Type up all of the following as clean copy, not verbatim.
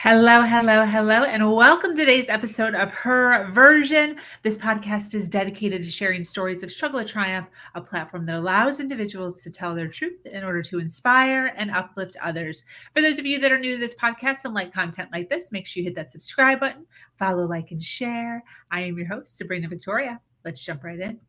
Hello, hello, hello, and welcome to today's episode of Her Version. This podcast is dedicated to sharing stories of struggle or triumph, a platform that allows individuals to tell their truth in order to inspire and uplift others. For those of you that are new to this podcast and like content like this, make sure you hit that subscribe button, follow, like, and share. I am your host, Sabrina Victoria. Let's jump right in.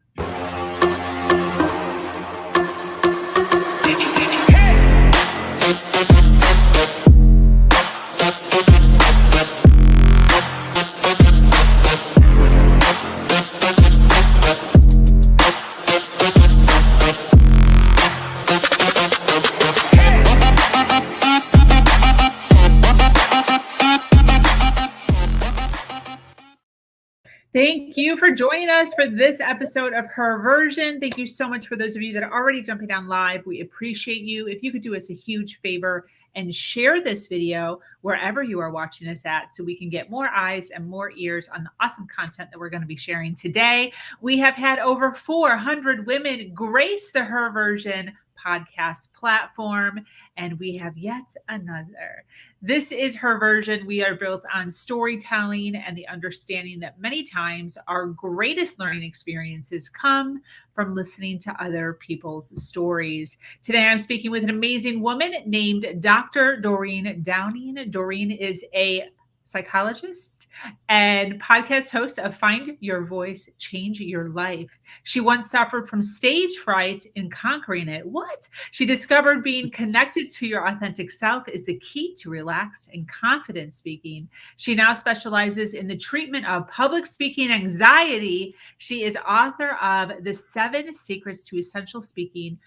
Thank you for joining us for this episode of Her Version. Thank you so much for those of you that are already jumping on live. We appreciate you. If you could do us a huge favor and share this video wherever you are watching us at so we can get more eyes and more ears on the awesome content that we're going to be sharing today. We have had over 400 women grace the Her Version podcast platform, and we have yet another. This is Her Version. We are built on storytelling and the understanding that many times our greatest learning experiences come from listening to other people's stories. Today, I'm speaking with an amazing woman named Dr. Doreen Downing. Doreen is a psychologist and podcast host of Find Your Voice, Change Your Life. She once suffered from stage fright in conquering it. What? She discovered being connected to your authentic self is the key to relaxed and confident speaking. She now specializes in the treatment of public speaking anxiety. She is author of The 7 Secrets to Essential Speaking,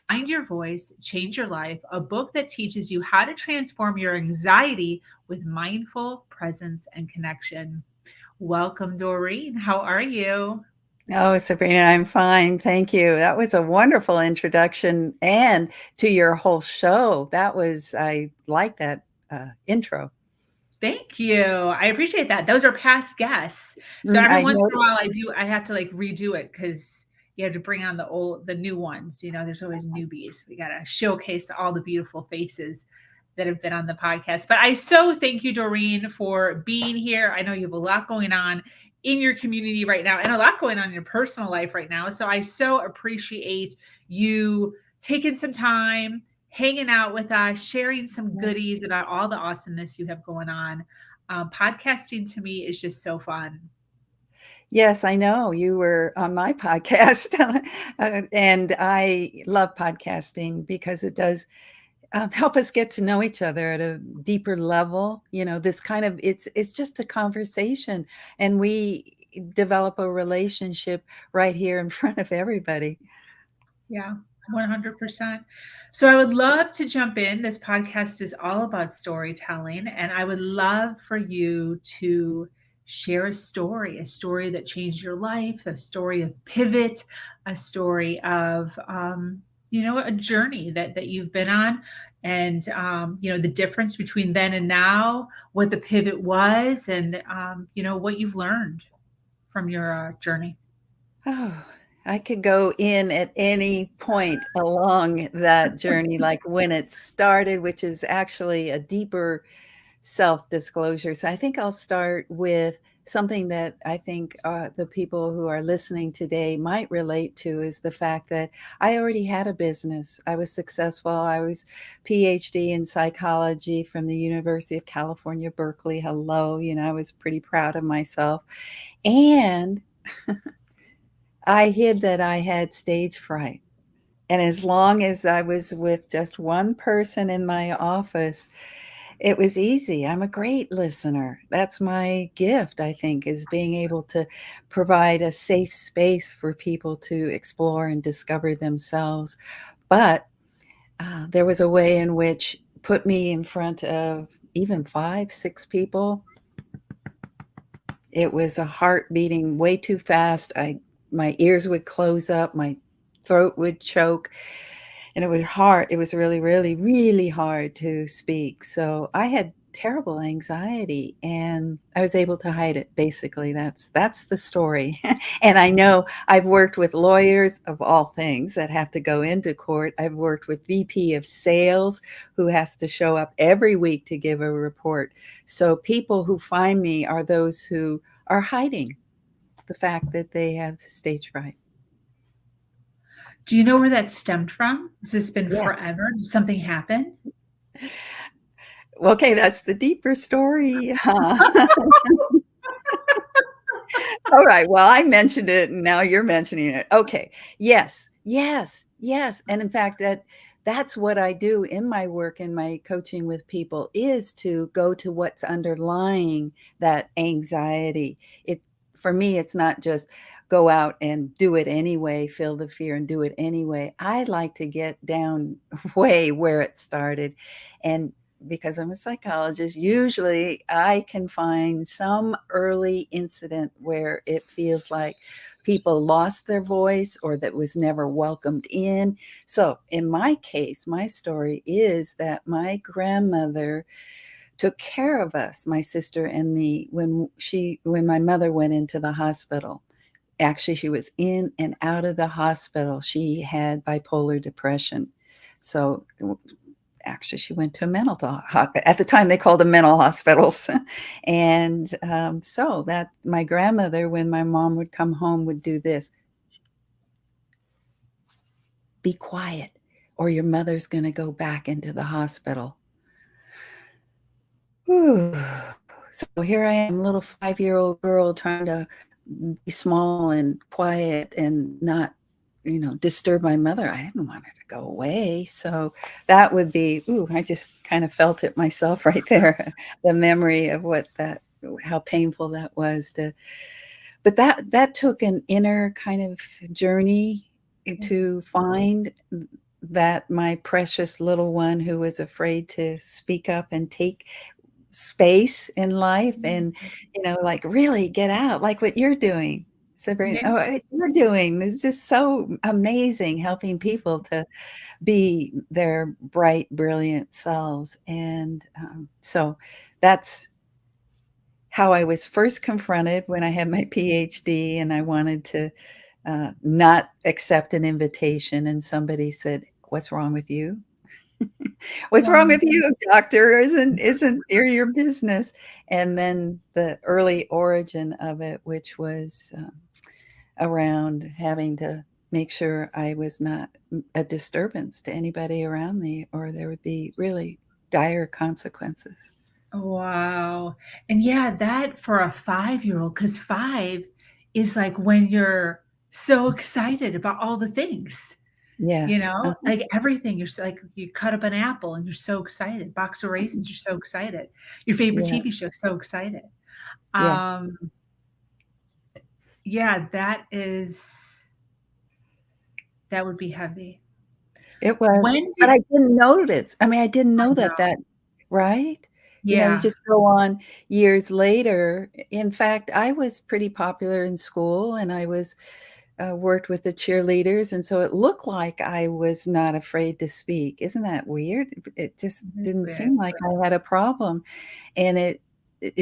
Find Your Voice, Change Your Life, a book that teaches you how to transform your anxiety with mindful presence and connection. Welcome, Doreen. How are you? Oh, Sabrina, I'm fine. Thank you. That was a wonderful introduction and to your whole show. I like that intro. Thank you. I appreciate that. Those are past guests. So every once in a while I have to redo it because you have to bring on the new ones. There's always newbies. We got to showcase all the beautiful faces that have been on the podcast. But I so thank you, Doreen, for being here. I know you have a lot going on in your community right now and a lot going on in your personal life right now. So I so appreciate you taking some time, hanging out with us, sharing some goodies about all the awesomeness you have going on. Podcasting to me is just so fun. Yes, I know. You were on my podcast and I love podcasting because it does help us get to know each other at a deeper level. This kind of, it's just a conversation and we develop a relationship right here in front of everybody. Yeah, 100%. So I would love to jump in. This podcast is all about storytelling, and I would love for you to share a story that changed your life, a story of pivot, a story of, a journey that you've been on, and, the difference between then and now, what the pivot was, and, what you've learned from your journey. Oh, I could go in at any point along that journey, like when it started, which is actually a deeper self-disclosure. So I think I'll start with something that I think the people who are listening today might relate to is the fact that I already had a business. I was successful. I was PhD in psychology from the University of California, Berkeley. Hello, I was pretty proud of myself. And I hid that I had stage fright. And as long as I was with just one person in my office, it was easy. I'm a great listener. That's my gift, I think, is being able to provide a safe space for people to explore and discover themselves. But there was a way in which put me in front of even 5, 6 people. It was a heart beating way too fast. My ears would close up, my throat would choke, and it was hard. It was really, really, really hard to speak. So I had terrible anxiety, and I was able to hide it. Basically, that's the story. And I know I've worked with lawyers of all things that have to go into court. I've worked with VP of sales who has to show up every week to give a report. So people who find me are those who are hiding the fact that they have stage fright. Do you know where that stemmed from? Has this been Yes. forever? Did something happen? Okay, that's the deeper story. All right. Well, I mentioned it and now you're mentioning it. Okay. Yes. Yes. Yes. And in fact, that's what I do in my work, in my coaching with people, is to go to what's underlying that anxiety. For me, it's not just go out and do it anyway, feel the fear and do it anyway. I like to get down way where it started. And because I'm a psychologist, usually I can find some early incident where it feels like people lost their voice or that was never welcomed in. So in my case, my story is that my grandmother took care of us, my sister and me, when my mother went into the hospital. Actually, she was in and out of the hospital. She had bipolar depression. So actually, she went to a mental at the time they called them mental hospitals. And so that my grandmother, when my mom would come home, would do this: be quiet or your mother's going to go back into the hospital. Whew. So here I am, little 5-year-old girl, trying to be small and quiet and not, disturb my mother. I didn't want her to go away. So that would be, I just kind of felt it myself right there. The memory of how painful that was but that took an inner kind of journey to find that my precious little one who was afraid to speak up and take space in life and, like really get out, like what you're doing. Sabrina, Yeah. what you're doing is just so amazing, helping people to be their bright, brilliant selves. And so that's how I was first confronted when I had my PhD and I wanted to not accept an invitation. And somebody said, "What's wrong with you? What's wrong with you, doctor? Isn't your business?" And then the early origin of it, which was around having to make sure I was not a disturbance to anybody around me, or there would be really dire consequences. Wow. And yeah, that for a 5-year-old, because 5 is like when you're so excited about all the things, Yeah. Uh-huh. like everything. You're so, like, you cut up an apple and you're so excited. Box of raisins, you're so excited. Your favorite Yeah. TV show, so excited. Yes. Um, yeah, that would be heavy. It was, When but did I didn't notice. I mean, I didn't I know know. that right? You Yeah. just go on years later. In fact, I was pretty popular in school, and I was worked with the cheerleaders, and so it looked like I was not afraid to speak. Isn't that weird? It just didn't seem like I had a problem, and it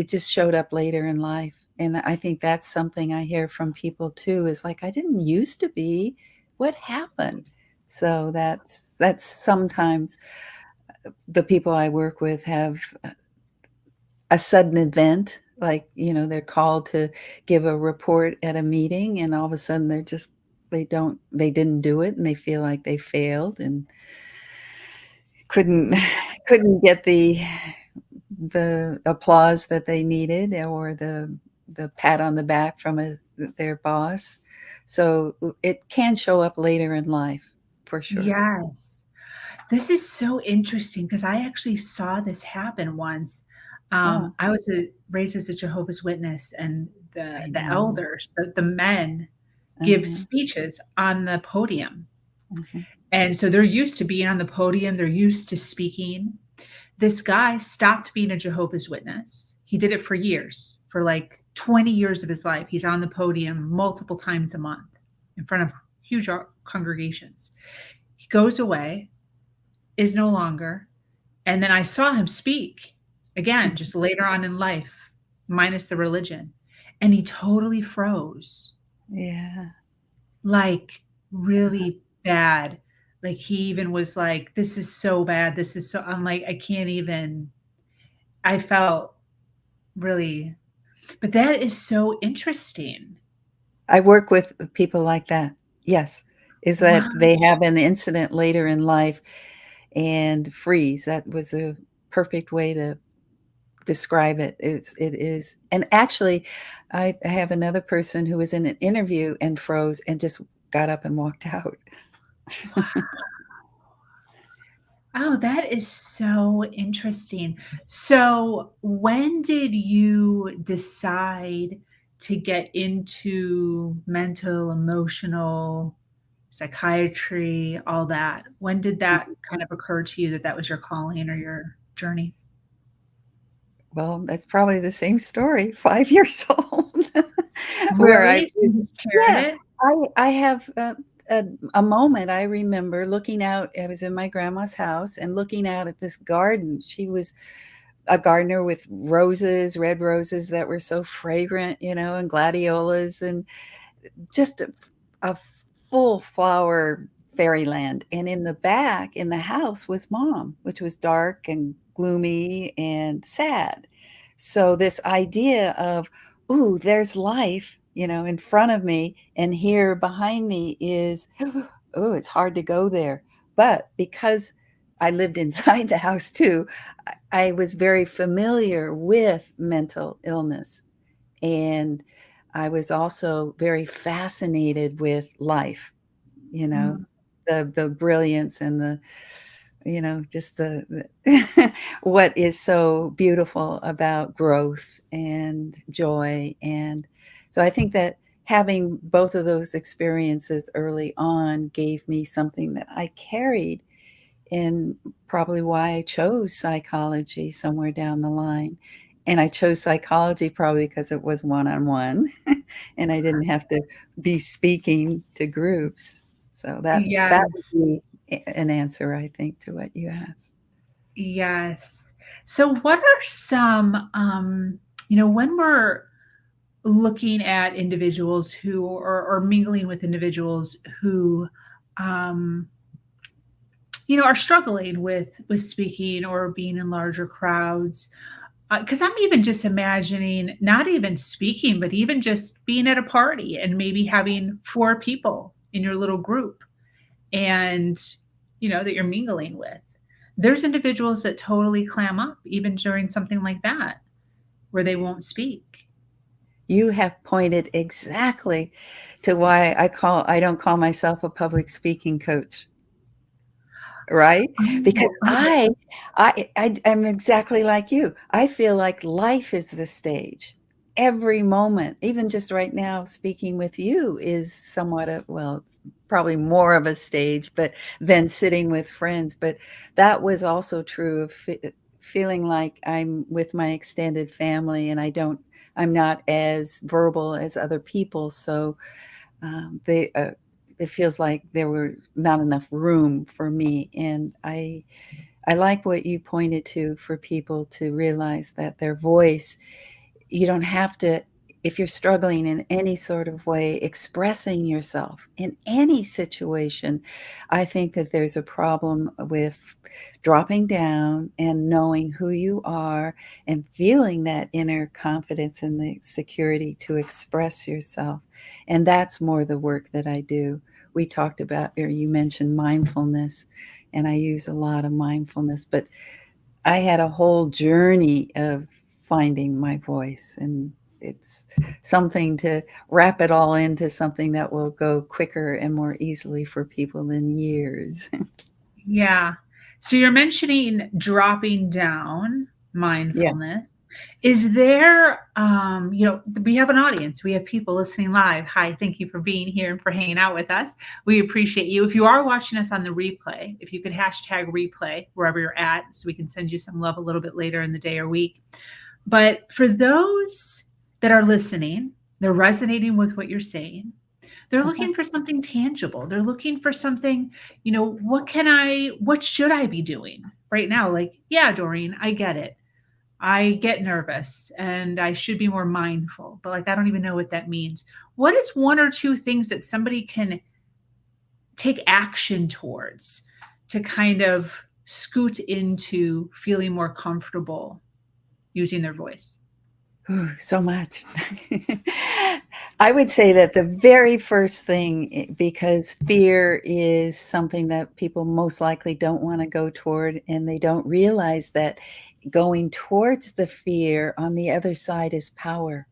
just showed up later in life. And I think that's something I hear from people too, is like, I didn't used to be. What happened? So that's sometimes the people I work with have a sudden event, like, they're called to give a report at a meeting, and all of a sudden they didn't do it, and they feel like they failed and couldn't couldn't get the applause that they needed, or the pat on the back from their boss. So it can show up later in life, for sure. Yes. This is so interesting because I actually saw this happen once. Oh, I was raised as a Jehovah's Witness, and I the know. elders, the men, give Uh-huh, speeches on the podium. uh-huh. And so they're used to being on the podium, they're used to speaking. This guy stopped being a Jehovah's Witness. He did it for years, for like 20 years of his life. He's on the podium multiple times a month in front of huge congregations. He goes away, is no longer. And then I saw him speak. again, just later on in life, minus the religion. And he totally froze, Yeah. like really bad. Like he even was like, this is so bad. This is so, I'm like, I can't even, I felt really, but that is so interesting. I work with people like that. Yes. Is that Wow. they have an incident later in life and freeze. That was a perfect way to describe it. It is. And actually, I have another person who was in an interview and froze and just got up and walked out. Oh, that is so interesting. So, when did you decide to get into mental, emotional, psychiatry, all that? When did that kind of occur to you that that was your calling or your journey? Well, that's probably the same story, 5 years old, where I Really? So you just carried yeah, it? I have a moment I remember looking out. I was in my grandma's house and looking out at this garden. She was a gardener with roses, red roses that were so fragrant, and gladiolas, and just a full flower fairyland. And in the back, in the house, was mom, which was dark and gloomy and sad. So this idea of, ooh, there's life, in front of me, and here behind me is, oh, it's hard to go there. But because I lived inside the house too, I was very familiar with mental illness. And I was also very fascinated with life, you know, Mm, the brilliance and just the what is so beautiful about growth and joy. And so I think that having both of those experiences early on gave me something that I carried, and probably why I chose psychology somewhere down the line. And I chose psychology probably because it was one-on-one and I didn't have to be speaking to groups. So that yes. would be an answer, I think, to what you asked. Yes. So what are some, when we're looking at individuals who or mingling with individuals who, um, are struggling with speaking or being in larger crowds, because I'm even just imagining not even speaking, but even just being at a party and maybe having 4 people in your little group and, that you're mingling with. There's individuals that totally clam up even during something like that, where they won't speak. You have pointed exactly to why I don't call myself a public speaking coach. Right? Because Oh, okay. I'm exactly like you. I feel like life is the stage. Every moment, even just right now, speaking with you is somewhat of, well, it's probably more of a stage, but than sitting with friends. But that was also true of feeling like I'm with my extended family and I'm not as verbal as other people. So they it feels like there were not enough room for me. And I like what you pointed to, for people to realize that their voice, you don't have to, if you're struggling in any sort of way, expressing yourself in any situation. I think that there's a problem with dropping down and knowing who you are and feeling that inner confidence and the security to express yourself. And that's more the work that I do. We talked about, or you mentioned mindfulness, and I use a lot of mindfulness, but I had a whole journey of finding my voice, and it's something to wrap it all into something that will go quicker and more easily for people than years. Yeah. So you're mentioning dropping down Yeah. mindfulness. Is there, we have an audience, we have people listening live. Hi, thank you for being here and for hanging out with us. We appreciate you. If you are watching us on the replay, if you could hashtag replay wherever you're at, so we can send you some love a little bit later in the day or week. But for those that are listening, they're resonating with what you're saying. They're Uh-huh. looking for something tangible. They're looking for something, what should I be doing right now? Like, yeah, Doreen, I get it. I get nervous and I should be more mindful, but like I don't even know what that means. What is one or two things that somebody can take action towards to kind of scoot into feeling more comfortable using their voice? Ooh, so much. I would say that the very first thing, because fear is something that people most likely don't want to go toward, and they don't realize that going towards the fear on the other side is power.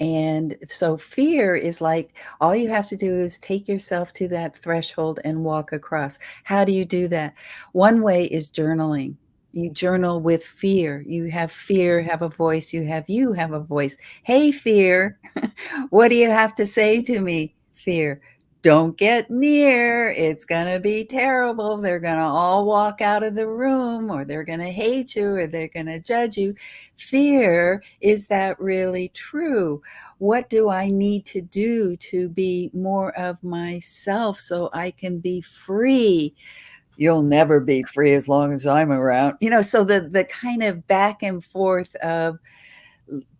And so fear is like, all you have to do is take yourself to that threshold and walk across. How do you do that? One way is journaling. You journal with fear. You have fear, have a voice. You have a voice. Hey, fear, what do you have to say to me, fear? Don't get near. It's going to be terrible. They're going to all walk out of the room, or they're going to hate you, or they're going to judge you. Fear, is that really true? What do I need to do to be more of myself so I can be free? You'll never be free as long as I'm around. So the kind of back and forth of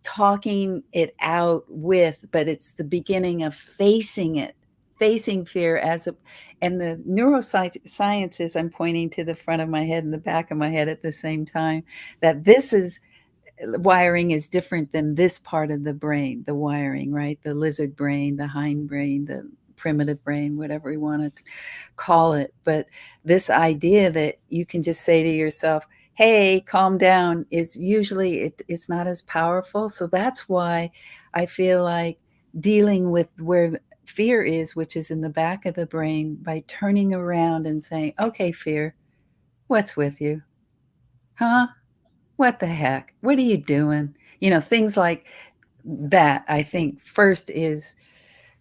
talking it out with, but it's the beginning of facing it, facing fear and the neurosciences, I'm pointing to the front of my head and the back of my head at the same time, that this is wiring is different than this part of the brain, the wiring, right? The lizard brain, the hind brain, the primitive brain, whatever we want to call it. But this idea that you can just say to yourself, hey, calm down, is usually it's not as powerful. So that's why I feel like dealing with where fear is, which is in the back of the brain, by turning around and saying, okay, fear, what's with you? Huh? What the heck? What are you doing? Things like that. I think first is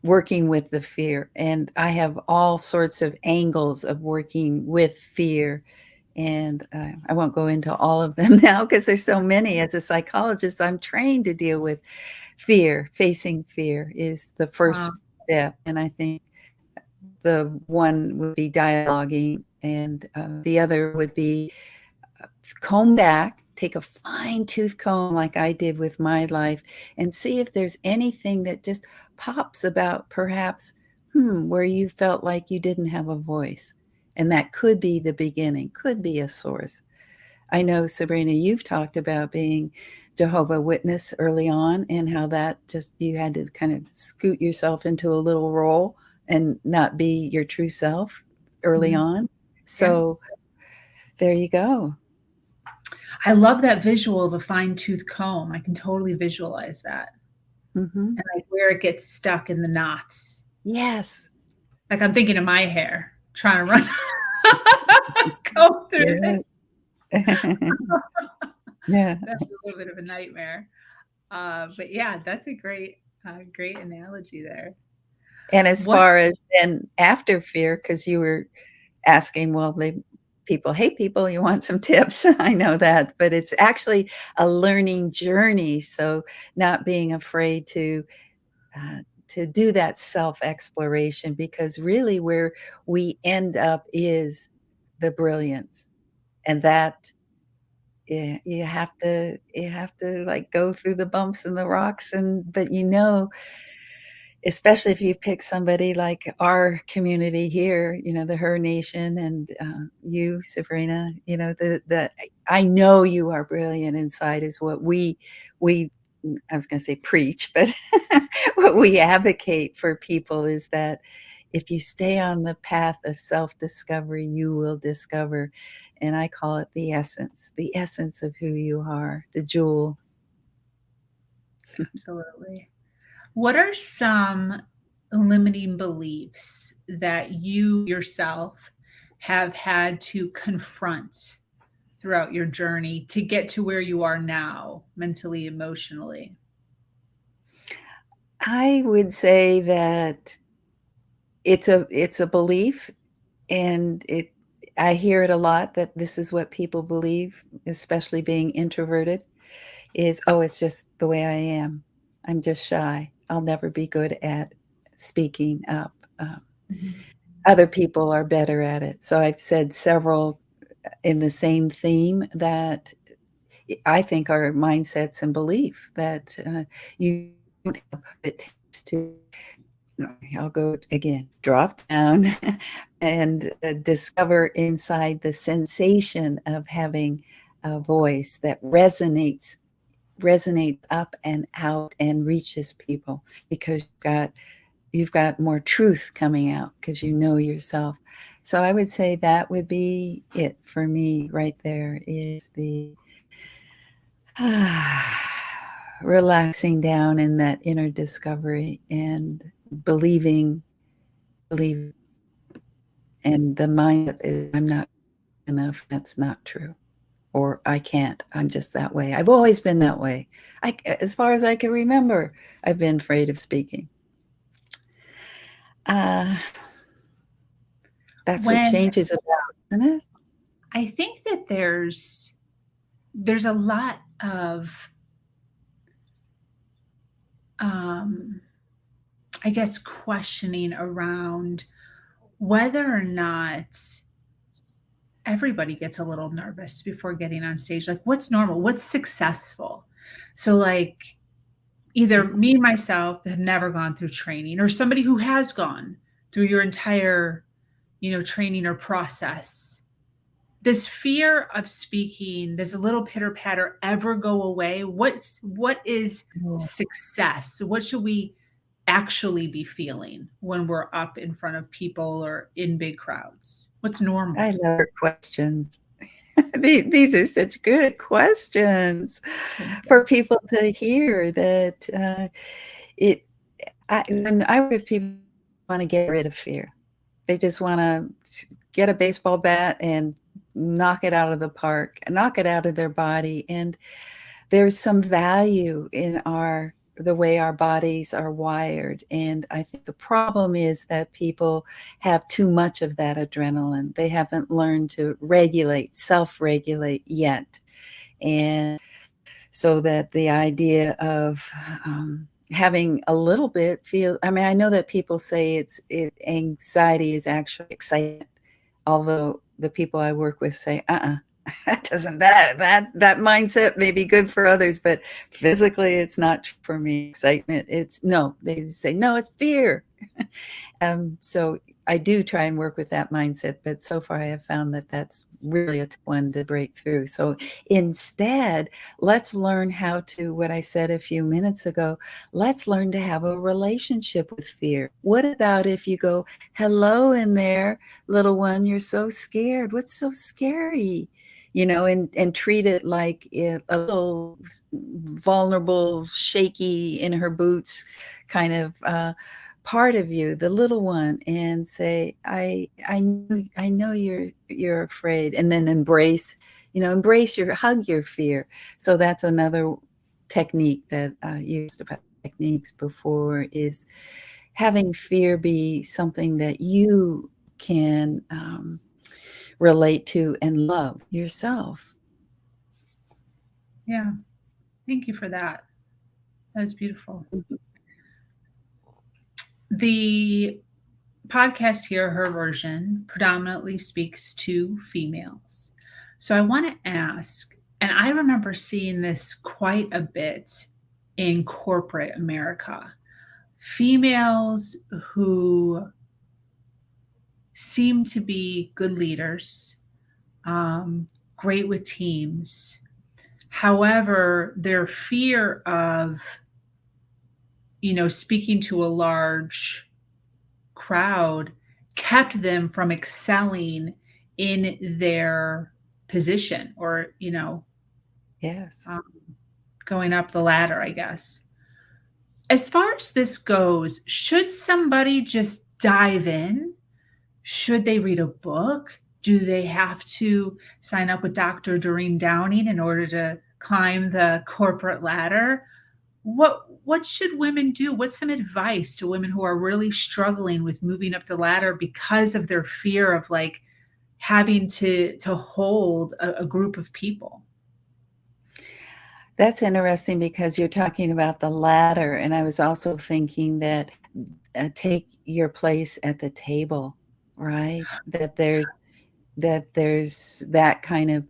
working with the fear. And I have all sorts of angles of working with fear. And I won't go into all of them now because there's so many. As a psychologist, I'm trained to deal with fear. Facing fear is the first step. And I think the one would be dialoguing, and the other would be comb back, take a fine tooth comb like I did with my life, and see if there's anything that just pops about perhaps, where you felt like you didn't have a voice. And that could be the beginning, could be a source. I know, Sabrina, you've talked about being Jehovah's Witness early on, and how that just, you had to kind of scoot yourself into a little role and not be your true self early on. So there you go. I love that visual of a fine tooth comb. I can totally visualize that. And like where it gets stuck in the knots. Yes. Like I'm thinking of my hair trying to run go through it. Yeah. That's a little bit of a nightmare. But yeah, that's a great analogy there. And as far as then after fear, because you were asking, well, people hate people, you want some tips. I know that, but it's actually a learning journey. So not being afraid to do that self-exploration, because really where we end up is the brilliance. And that you have to like go through the bumps and the rocks, but especially if you pick somebody like our community here, the Her Nation, and you, Sabrina, that I know you are brilliant inside is what we I was going to say preach, but what we advocate for people is that if you stay on the path of self-discovery, you will discover, and I call it the essence of who you are, the jewel. Absolutely. What are some limiting beliefs that you yourself have had to confront throughout your journey to get to where you are now, mentally, emotionally? I would say that it's a belief, and I hear it a lot, that this is what people believe, especially being introverted, is, oh, it's just the way I am. I'm just shy. I'll never be good at speaking up. Other people are better at it. So I've said several in the same theme, that I think, are mindsets and belief that you don't have what it takes to, I'll go again, drop down and discover inside the sensation of having a voice that resonates up and out and reaches people, because you've got more truth coming out because you know yourself. So I would say that would be it for me right there, is the relaxing down in that inner discovery and believe, and the mind that is, I'm not enough, that's not true, or I can't, I'm just that way. I've always been that way. As far as I can remember, I've been afraid of speaking. That's what change is about, isn't it? I think that there's a lot of I guess questioning around whether or not everybody gets a little nervous before getting on stage. Like, what's normal? What's successful? So, like, either me and myself have never gone through training, or somebody who has gone through your entire, training or process. Does fear of speaking, does a little pitter patter ever go away? What is success? What should we actually be feeling when we're up in front of people or in big crowds? What's normal? I love your questions. These are such good questions for people to hear. That when I work with people, want to get rid of fear. They just want to get a baseball bat and knock it out of the park, knock it out of their body. And there's some value in the way our bodies are wired. And I think the problem is that people have too much of that adrenaline. They haven't learned to self-regulate yet. And so that the idea of having a little bit I know that people say anxiety is actually excitement, although the people I work with say, that mindset may be good for others, but physically it's not for me. Excitement, they say, no, it's fear. So I do try and work with that mindset, but so far I have found that that's really a tough one to break through. So instead, let's learn how to, what I said a few minutes ago, let's learn to have a relationship with fear. What about if you go, hello in there, little one, you're so scared. What's so scary? And treat it like a little vulnerable, shaky in her boots kind of part of you, the little one, and say, I know you're afraid, and then hug your fear. So that's another technique that I used about techniques before, is having fear be something that you can relate to and love yourself. Yeah. Thank you for that. That's beautiful. Mm-hmm. The podcast here, her version, predominantly speaks to females. So I want to ask, and I remember seeing this quite a bit in corporate America, females who seem to be good leaders, great with teams. However, their fear of, speaking to a large crowd kept them from excelling in their position, or, yes, going up the ladder, I guess. As far as this goes, should somebody just dive in? Should they read a book? Do they have to sign up with Dr. Doreen Downing in order to climb the corporate ladder? What should women do? What's some advice to women who are really struggling with moving up the ladder because of their fear of, like, having to hold a group of people? That's interesting, because you're talking about the ladder, and I was also thinking that take your place at the table, right? That there's that kind of,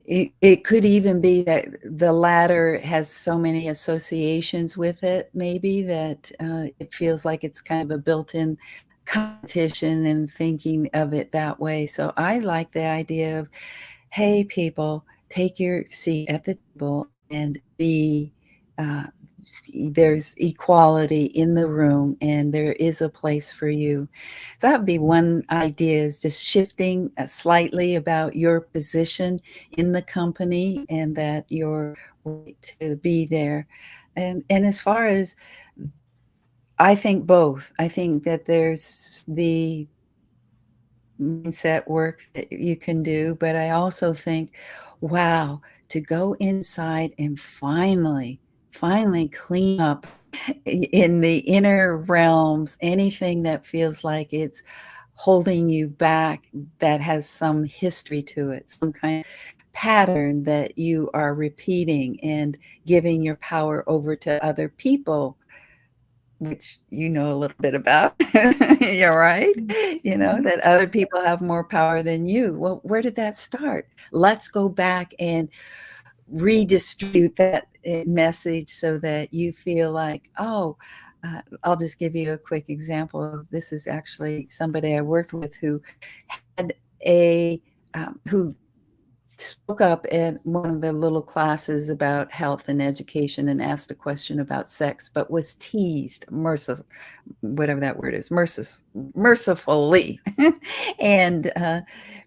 it could even be that the latter has so many associations with it, maybe that it feels like it's kind of a built-in competition and thinking of it that way. So I like the idea of, hey, people, take your seat at the table and be. There's equality in the room, and there is a place for you. So that would be one idea, is just shifting slightly about your position in the company and that you're right to be there. And as far as, I think both. I think that there's the mindset work that you can do, but I also think, wow, to go inside and finally clean up in the inner realms, anything that feels like it's holding you back, that has some history to it, some kind of pattern that you are repeating and giving your power over to other people, which you know a little bit about. You're right. You know, that other people have more power than you. Well, where did that start? Let's go back and redistribute that message so that you feel like, oh, I'll just give you a quick example. This is actually somebody I worked with who had who spoke up at one of the little classes about health and education and asked a question about sex, but was teased whatever that word is, mercifully, and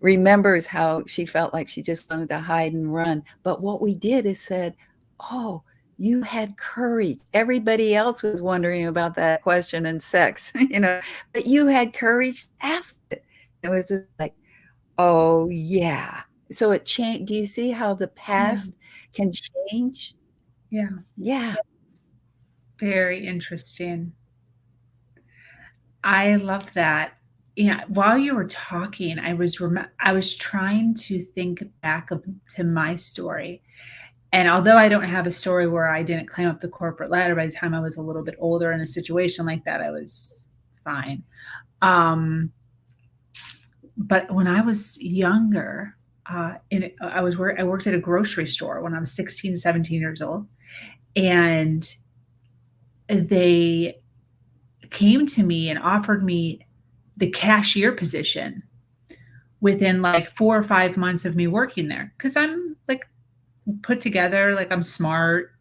remembers how she felt like she just wanted to hide and run. But what we did is said, oh, you had courage. Everybody else was wondering about that question and sex, but you had courage to ask it. It was just like, oh, yeah. So it changed. Do you see how the past can change? Yeah. Yeah. Very interesting. I love that. Yeah, while you were talking, I was trying to think back to my story. And although I don't have a story where I didn't climb up the corporate ladder, by the time I was a little bit older in a situation like that, I was fine. But when I was younger, I worked at a grocery store when I was 16, 17 years old. And they came to me and offered me the cashier position within like 4 or 5 months of me working there. Cause I'm like put together, like I'm smart,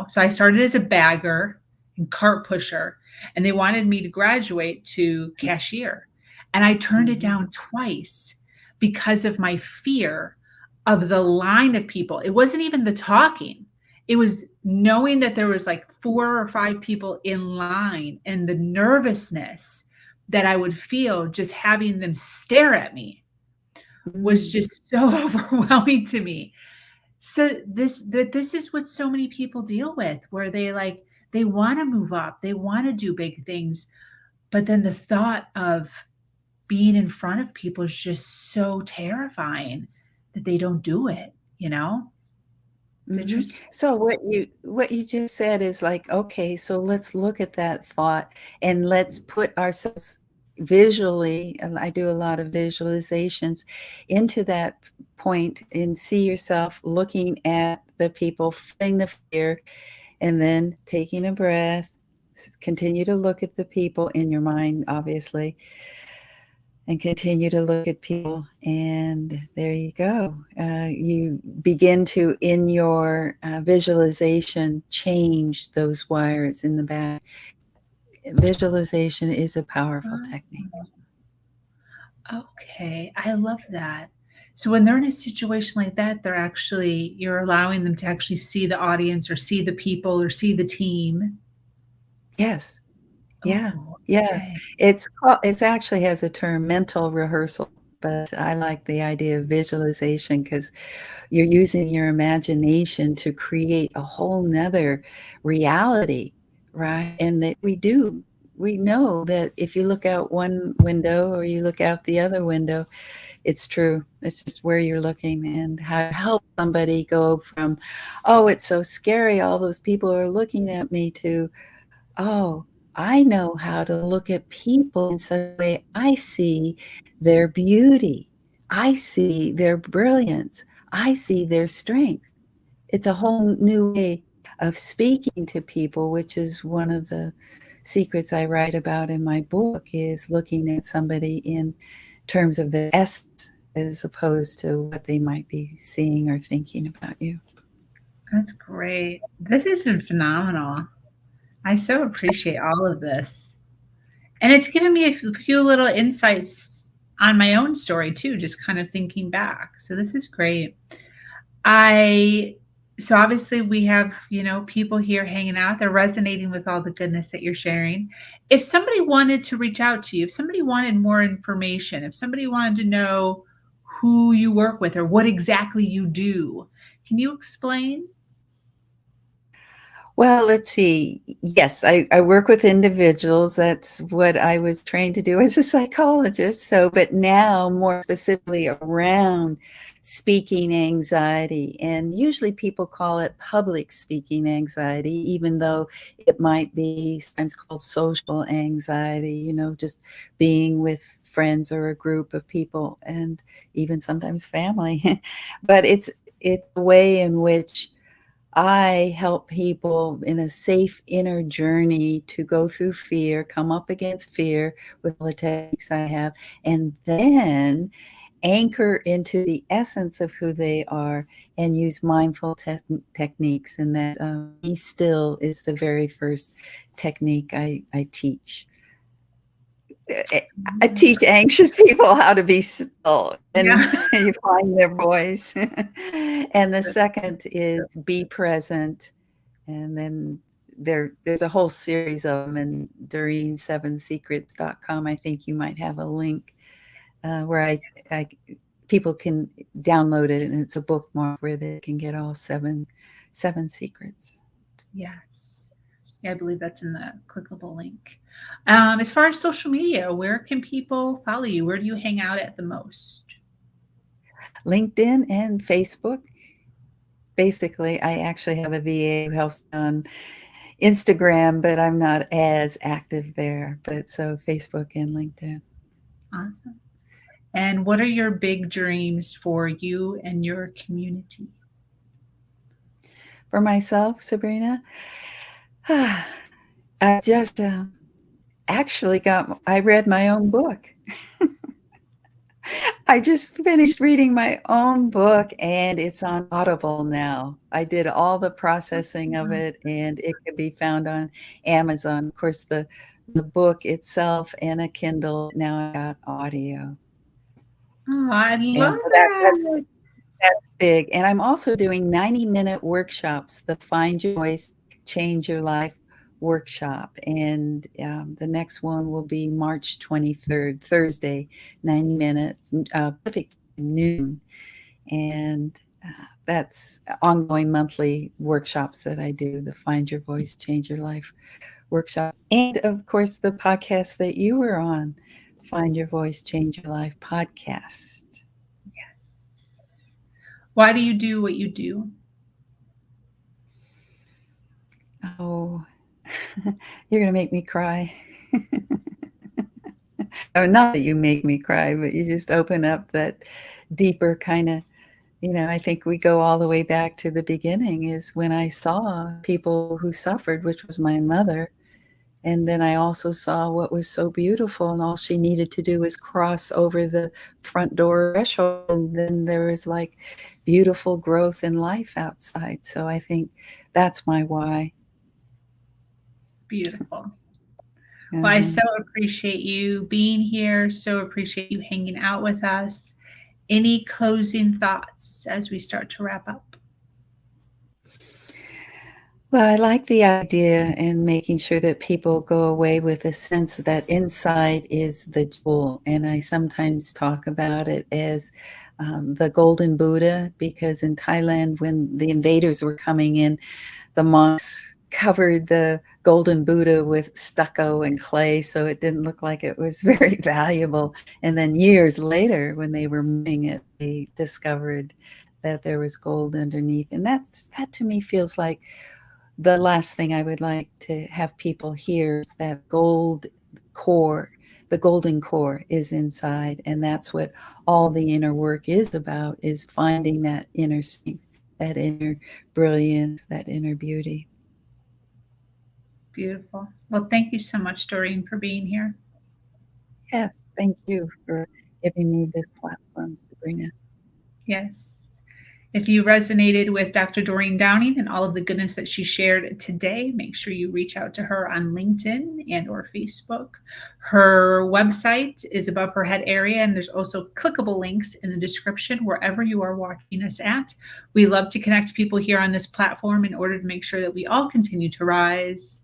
So I started as a bagger and cart pusher, and they wanted me to graduate to cashier. And I turned it down twice because of my fear of the line of people. It wasn't even the talking. It was knowing that there was like 4 or 5 people in line, and the nervousness that I would feel just having them stare at me was just so overwhelming to me. So this is what so many people deal with, where they want to move up, they want to do big things, but then the thought of being in front of people is just so terrifying that they don't do it, It's interesting. So what you just said is like, okay, so let's look at that thought and let's put ourselves visually, and I do a lot of visualizations, into that point and see yourself looking at the people, feeling the fear, and then taking a breath. Continue to look at the people in your mind, obviously, and continue to look at people, and there you go. You begin to, in your visualization, change those wires in the back. Visualization is a powerful technique. Okay, I love that. So when they're in a situation like that, you're allowing them to actually see the audience or see the people or see the team. Yes. Yeah. Oh, Yeah. okay. It actually has a term, mental rehearsal, but I like the idea of visualization because you're using your imagination to create a whole nother reality, right? And that we know that if you look out one window or you look out the other window, it's true. It's just where you're looking, and how to help somebody go from, oh, it's so scary, all those people are looking at me, to, oh, I know how to look at people in such a way I see their beauty. I see their brilliance. I see their strength. It's a whole new way of speaking to people, which is one of the secrets I write about in my book, is looking at somebody in terms of the essence as opposed to what they might be seeing or thinking about you. That's great. This has been phenomenal. I so appreciate all of this. And it's given me a few little insights on my own story too, just kind of thinking back. So this is great. So obviously we have, people here hanging out. They're resonating with all the goodness that you're sharing. If somebody wanted to reach out to you, if somebody wanted more information, if somebody wanted to know who you work with or what exactly you do, can you explain? Well, let's see. Yes, I work with individuals. That's what I was trained to do as a psychologist. So, but now more specifically around speaking anxiety. And usually people call it public speaking anxiety, even though it might be sometimes called social anxiety, just being with friends or a group of people and even sometimes family. But it's a way in which I help people in a safe inner journey to go through fear, come up against fear with all the techniques I have, and then anchor into the essence of who they are and use mindful techniques. And that be still is the very first technique I teach. I teach anxious people how to be still and Yeah. you find their voice. And the second is be present. And then there's a whole series of them, and Doreen7secrets.com. I think you might have a link where I people can download it, and it's a bookmark where they can get all seven secrets. Yes. Yeah, I believe that's in the clickable link. As far as social media, where can people follow you? Where do you hang out at the most? LinkedIn and Facebook. Basically, I actually have a VA who helps on Instagram, but I'm not as active there. But so Facebook and LinkedIn. Awesome. And what are your big dreams for you and your community? For myself, Sabrina, I just actually I read my own book. I just finished reading my own book, and it's on Audible now. I did all the processing of it, and it can be found on Amazon. Of course, the book itself and a Kindle. Now I got audio. Oh, I And love so that. that's big. And I'm also doing 90-minute workshops, the Find Your Voice, Change Your Life workshop. And the next one will be March 23rd, Thursday, 90 minutes, Pacific noon. And that's ongoing monthly workshops that I do, the Find Your Voice, Change Your Life workshop. And of course, the podcast that you were on, Find Your Voice, Change Your Life podcast. Yes. Why do you do what you do? Oh, you're going to make me cry. Oh, not that you make me cry, but you just open up that deeper kind of, I think we go all the way back to the beginning is when I saw people who suffered, which was my mother. And then I also saw what was so beautiful, and all she needed to do was cross over the front door threshold, and then there was like beautiful growth and life outside. So I think that's my why. Beautiful. Well, I Uh-huh. so appreciate you being here. So appreciate you hanging out with us. Any closing thoughts as we start to wrap up? Well, I like the idea and making sure that people go away with a sense that inside is the jewel. And I sometimes talk about it as the golden Buddha, because in Thailand, when the invaders were coming in, the monks covered the golden Buddha with stucco and clay, so it didn't look like it was very valuable. And then years later, when they were moving it, they discovered that there was gold underneath. And that to me feels like the last thing I would like to have people hear is that gold core the golden core is inside. And that's what all the inner work is about, is finding that inner strength, that inner brilliance, that inner beauty. Beautiful. Well, thank you so much, Doreen, for being here. Yes, thank you for giving me this platform, Sabrina. Yes. If you resonated with Dr. Doreen Downing and all of the goodness that she shared today, make sure you reach out to her on LinkedIn and or Facebook. Her website is above her head area, and there's also clickable links in the description wherever you are watching us at. We love to connect people here on this platform in order to make sure that we all continue to rise.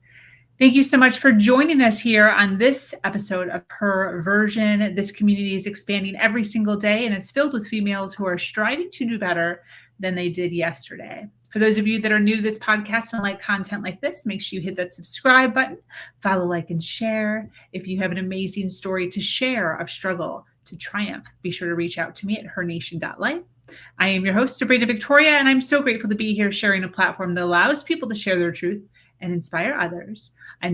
Thank you so much for joining us here on this episode of Her Version. This community is expanding every single day and is filled with females who are striving to do better than they did yesterday. For those of you that are new to this podcast and like content like this, make sure you hit that subscribe button, follow, like, and share. If you have an amazing story to share of struggle to triumph, be sure to reach out to me at hernation.life. I am your host, Sabrina Victoria, and I'm so grateful to be here sharing a platform that allows people to share their truth and inspire others.